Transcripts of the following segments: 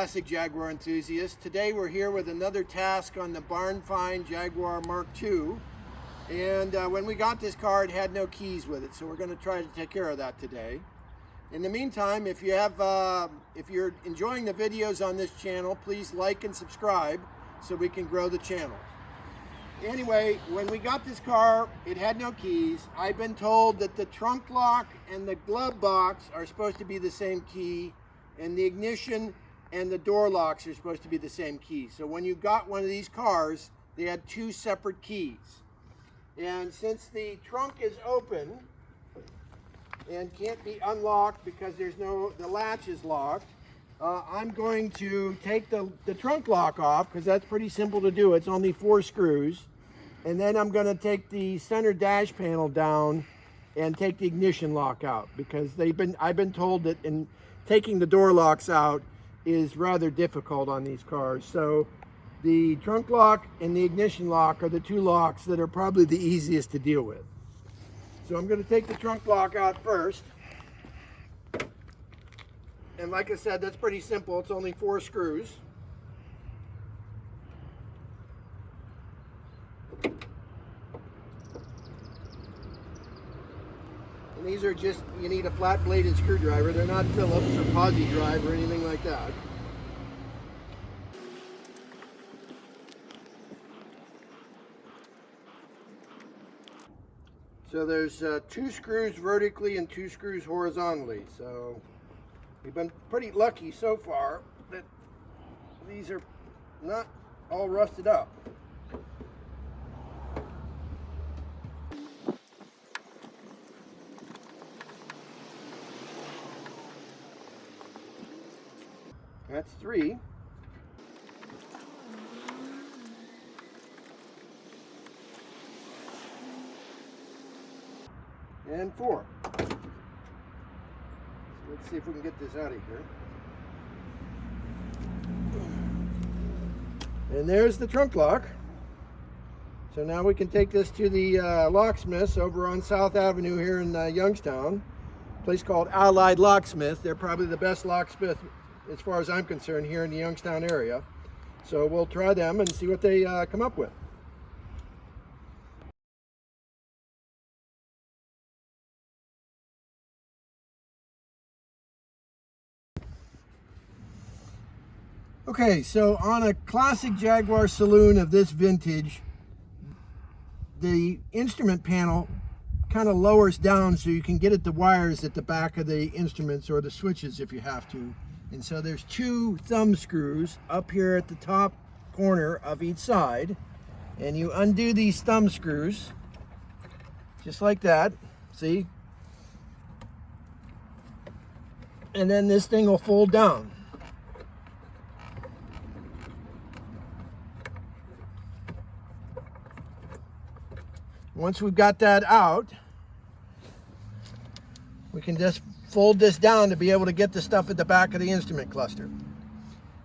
classic Jaguar enthusiasts. Today we're here with another task on the barn find Jaguar MK2. And when we got this car, it had no keys with it, so we're going to try to take care of that today. In the meantime, if you're enjoying the videos on this channel, please like and subscribe so we can grow the channel. Anyway, when we got this car, it had no keys. I've been told that the trunk lock and the glove box are supposed to be the same key, and the ignition and the door locks are supposed to be the same key. So when you got one of these cars, they had two separate keys. And since the trunk is open and can't be unlocked because the latch is locked, I'm going to take the trunk lock off because that's pretty simple to do. It's only 4 screws. And then I'm going to take the center dash panel down and take the ignition lock out because I've been told that taking the door locks out is rather difficult on these cars. So the trunk lock and the ignition lock are the two locks that are probably the easiest to deal with. So I'm going to take the trunk lock out first. And like I said, that's pretty simple. It's only 4 screws. And these are just, you need a flat bladed screwdriver. They're not Phillips or Posi drive or anything like that. So there's 2 screws vertically and 2 screws horizontally. So we've been pretty lucky so far that these are not all rusted up. That's 3. And 4. So let's see if we can get this out of here. And there's the trunk lock. So now we can take this to the Locksmiths over on South Avenue here in Youngstown. A place called Allied Locksmith. They're probably the best locksmith as far as I'm concerned here in the Youngstown area. So we'll try them and see what they come up with. Okay, so on a classic Jaguar saloon of this vintage, the instrument panel kind of lowers down so you can get at the wires at the back of the instruments or the switches if you have to. And so there's 2 thumb screws up here at the top corner of each side, and you undo these thumb screws just like that, see? And then this thing will fold down. Once we've got that out, we can just fold this down to be able to get the stuff at the back of the instrument cluster.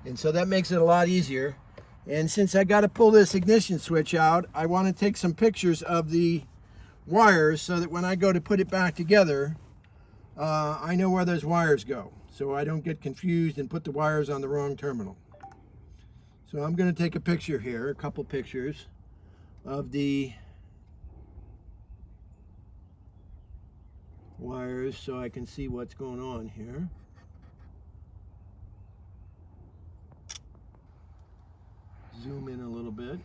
And so that makes it a lot easier. And since I got to pull this ignition switch out, I want to take some pictures of the wires so that when I go to put it back together, I know where those wires go, so I don't get confused and put the wires on the wrong terminal. So I'm going to take a picture here, a couple pictures of the wires so I can see what's going on here. Zoom in a little bit.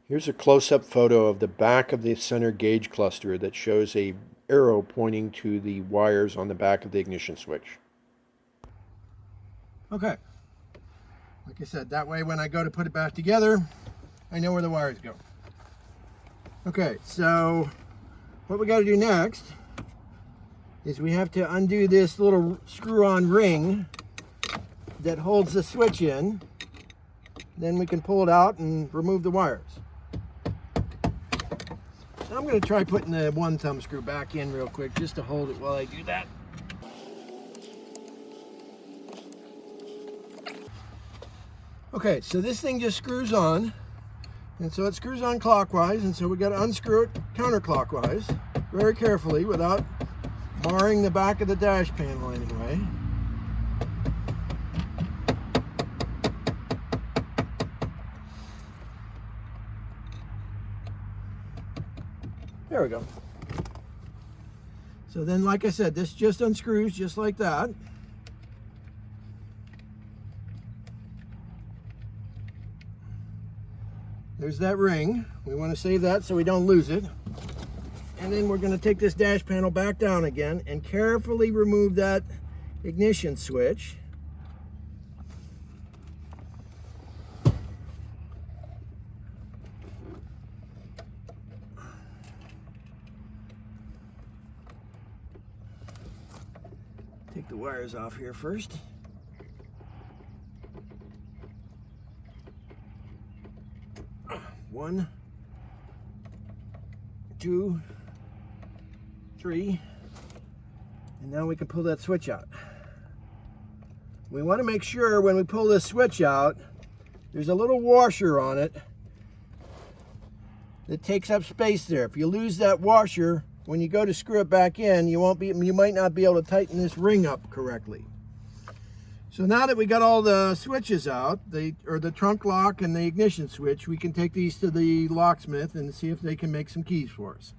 Here's a close-up photo of the back of the center gauge cluster that shows a arrow pointing to the wires on the back of the ignition switch. Okay. Like I said, that way when I go to put it back together, I know where the wires go. Okay, so what we got to do next is we have to undo this little screw-on ring that holds the switch in. Then we can pull it out and remove the wires. I'm going to try putting the 1 thumb screw back in real quick just to hold it while I do that. Okay, so this thing just screws on And so it screws on clockwise, and so we got to unscrew it counterclockwise very carefully without marring the back of the dash panel anyway. There we go. So then, like I said, this just unscrews just like that. There's that ring. We want to save that so we don't lose it. And then we're going to take this dash panel back down again and carefully remove that ignition switch. Take the wires off here first. One, two, three, and now we can pull that switch out. We want to make sure when we pull this switch out, there's a little washer on it that takes up space there. If you lose that washer, when you go to screw it back in, you might not be able to tighten this ring up correctly. So now that we got all the switches out, the trunk lock and the ignition switch, we can take these to the locksmith and see if they can make some keys for us.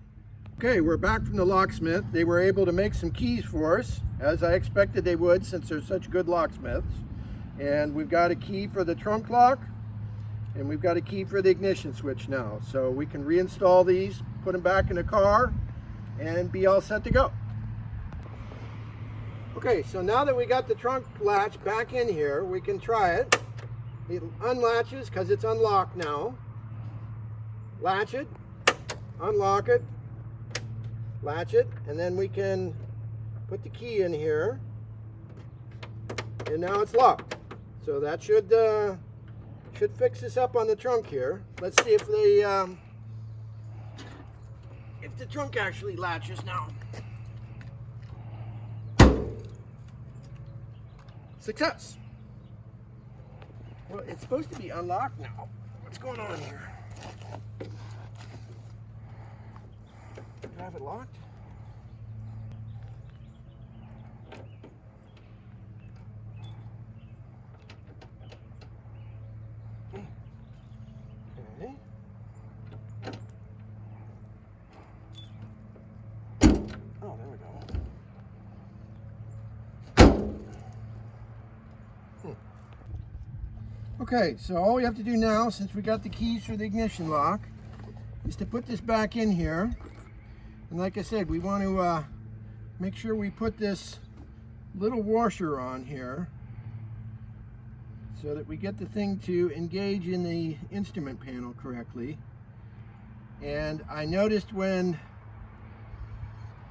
Okay, we're back from the locksmith. They were able to make some keys for us, as I expected they would since they're such good locksmiths. And we've got a key for the trunk lock, and we've got a key for the ignition switch now. So we can reinstall these, put them back in the car, and be all set to go. Okay, so now that we got the trunk latch back in here, we can try it. It unlatches because it's unlocked now. Latch it, unlock it, latch it, and then we can put the key in here. And now it's locked. So that should fix this up on the trunk here. Let's see if the trunk actually latches now. Success. Well, it's supposed to be unlocked now. What's going on here? Do I have it locked? Okay. Oh, there we go. Okay, so all we have to do now, since we got the keys for the ignition lock, is to put this back in here. And like I said, we want to make sure we put this little washer on here so that we get the thing to engage in the instrument panel correctly. And I noticed when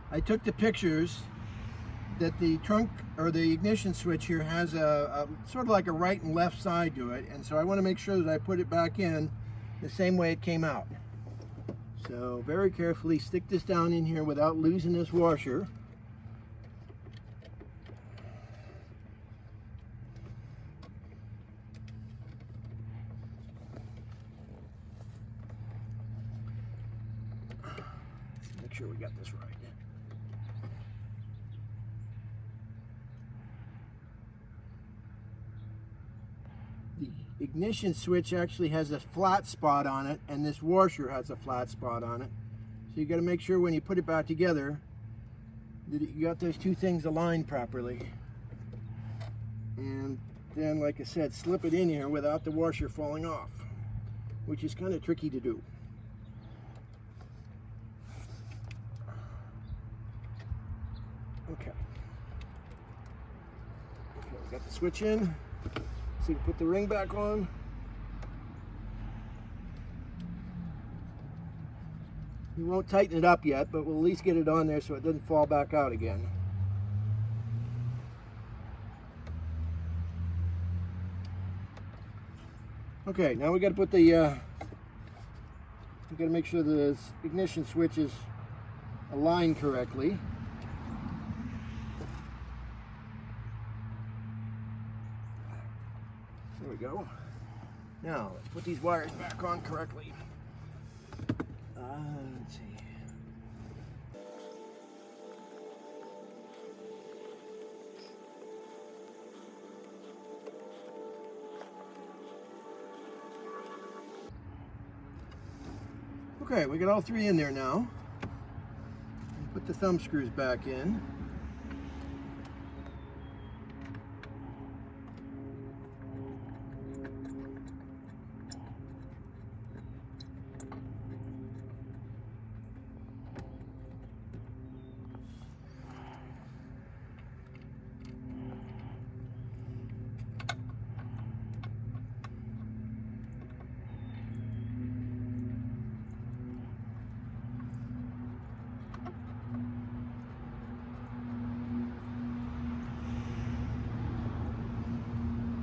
I took the pictures that the trunk or the ignition switch here has a sort of like a right and left side to it, and so I want to make sure that I put it back in the same way it came out. So very carefully stick this down in here without losing this washer. Make sure we got this right. The ignition switch actually has a flat spot on it, and this washer has a flat spot on it. So you got to make sure when you put it back together that you got those two things aligned properly. And then, like I said, slip it in here without the washer falling off, which is kind of tricky to do. Okay. Okay, we got the switch in. So you can put the ring back on. We won't tighten it up yet, but we'll at least get it on there so it doesn't fall back out again. Okay, now we got to put the we got to make sure the ignition switch is aligned correctly. There we go. Now, let's put these wires back on correctly. Let's see. Okay, we got all three in there now. Put the thumb screws back in.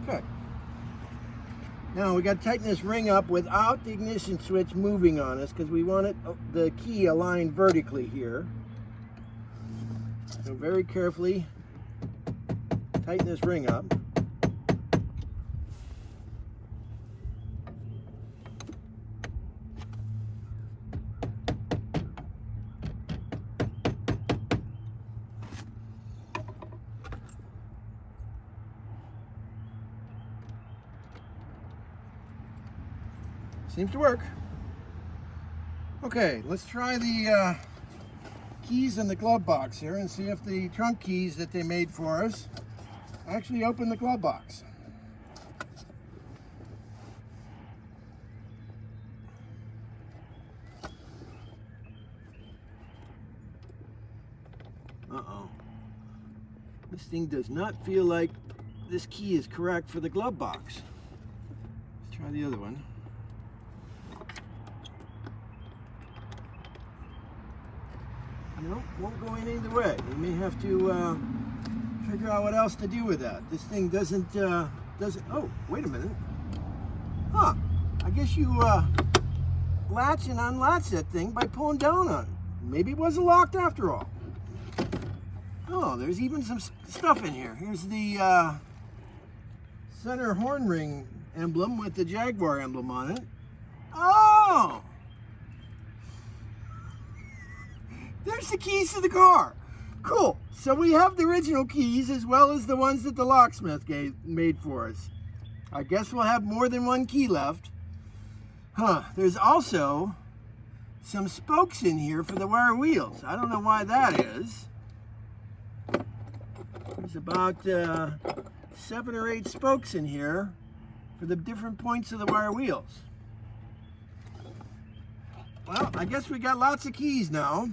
Okay. Now we got to tighten this ring up without the ignition switch moving on us because we want the key aligned vertically here. So very carefully tighten this ring up. Seems to work. Okay, let's try the keys in the glove box here and see if the trunk keys that they made for us actually open the glove box. Uh-oh. This thing does not feel like this key is correct for the glove box. Let's try the other one. No, won't go in either way. You may have to figure out what else to do with that. This thing doesn't, oh, wait a minute. Huh, I guess you latch and unlatch that thing by pulling down on it. Maybe it wasn't locked after all. Oh, there's even some stuff in here. Here's the center horn ring emblem with the Jaguar emblem on it. Oh! There's the keys to the car. Cool. So we have the original keys as well as the ones that the locksmith made for us. I guess we'll have more than one key left. Huh. There's also some spokes in here for the wire wheels. I don't know why that is. There's about 7 or 8 spokes in here for the different points of the wire wheels. Well, I guess we got lots of keys now.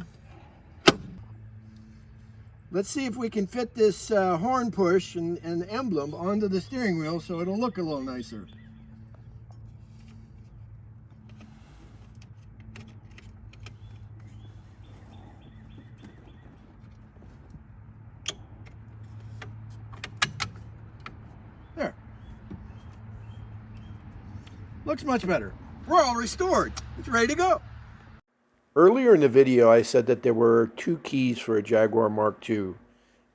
Let's see if we can fit this horn push and emblem onto the steering wheel so it'll look a little nicer. There. Looks much better. We're all restored. It's ready to go. Earlier in the video, I said that there were 2 keys for a Jaguar MK2,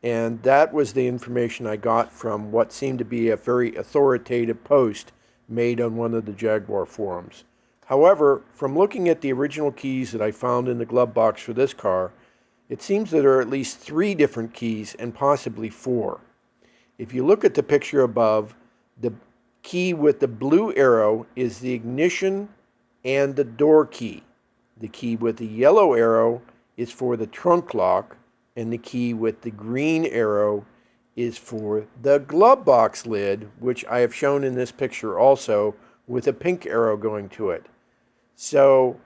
and that was the information I got from what seemed to be a very authoritative post made on one of the Jaguar forums. However, from looking at the original keys that I found in the glove box for this car, it seems that there are at least 3 different keys and possibly 4. If you look at the picture above, the key with the blue arrow is the ignition and the door key. The key with the yellow arrow is for the trunk lock, and the key with the green arrow is for the glove box lid, which I have shown in this picture also with a pink arrow going to it. So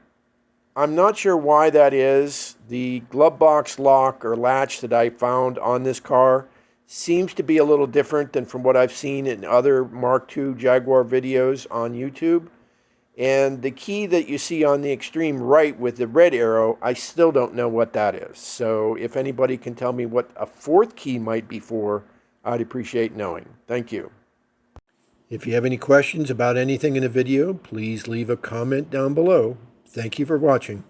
I'm not sure why that is. The glove box lock or latch that I found on this car seems to be a little different than from what I've seen in other Mark II Jaguar videos on YouTube. And the key that you see on the extreme right with the red arrow, I still don't know what that is. So if anybody can tell me what a 4th key might be for, I'd appreciate knowing. Thank you. If you have any questions about anything in the video, please leave a comment down below. Thank you for watching.